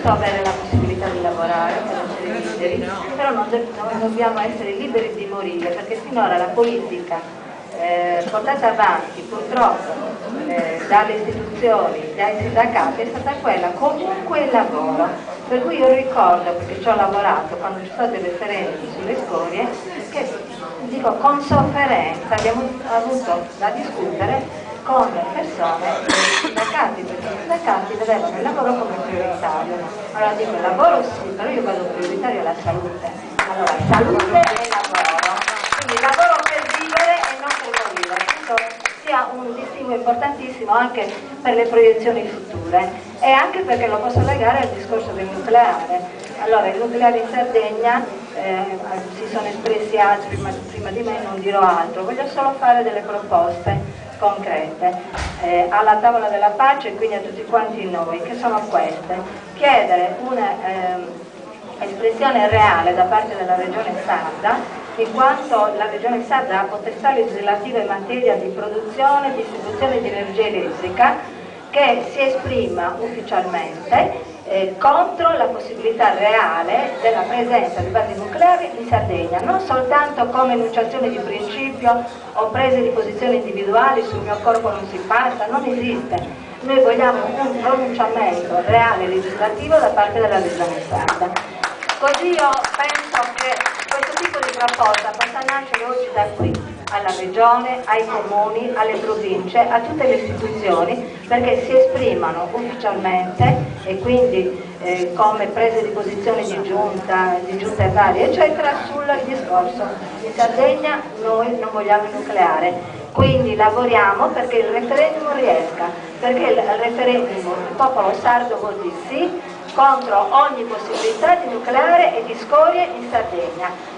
giusto avere la possibilità di lavorare per essere liberi, però non dobbiamo essere liberi di morire, perché finora la politica portata avanti purtroppo dalle istituzioni, dai sindacati, è stata quella comunque il lavoro, per cui io ricordo, perché ci ho lavorato quando c'è stato il referendum sulle scorie, che dico con sofferenza abbiamo avuto da discutere con persone dei sindacati, perché i sindacati vedevano il lavoro come prioritario. Allora dico il lavoro sì, però io vedo prioritario la salute. Allora salute e lavoro, quindi lavoro per vivere e non per morire. Questo sia un distinguo importantissimo anche per le proiezioni future e anche perché lo posso legare al discorso del nucleare. Allora il nucleare in Sardegna, si sono espressi altri prima di me, non dirò altro, voglio solo fare delle proposte concrete alla tavola della pace e quindi a tutti quanti noi, che sono queste: chiedere un'espressione reale da parte della Regione Sarda, in quanto la Regione Sarda ha potestà legislativa in materia di produzione e distribuzione di energia elettrica, che si esprima ufficialmente contro la possibilità reale della presenza di basi nucleari in Sardegna, non soltanto come enunciazione di principio o prese di posizione individuali sul mio corpo non si passa, non esiste. Noi vogliamo un pronunciamento reale legislativo da parte della Regione Sarda. Così io penso che questo tipo di proposta possa nascere oggi da qui, alla Regione, ai comuni, alle province, a tutte le istituzioni, perché si esprimano ufficialmente e quindi come prese di posizione di giunte varie, eccetera, sul discorso. In Sardegna noi non vogliamo il nucleare, quindi lavoriamo perché il referendum riesca, perché il referendum, il popolo sardo voti sì contro ogni possibilità di nucleare e di scorie in Sardegna.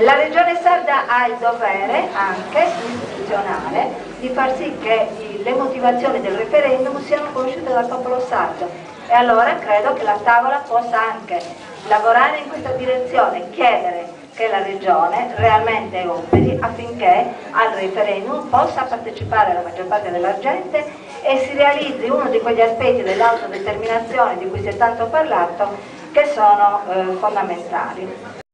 La Regione Sarda ha il dovere anche istituzionale di far sì che le motivazioni del referendum siano conosciute dal popolo sardo, e allora credo che la tavola possa anche lavorare in questa direzione, chiedere che la Regione realmente operi affinché al referendum possa partecipare la maggior parte della gente e si realizzi uno di quegli aspetti dell'autodeterminazione di cui si è tanto parlato, che sono fondamentali.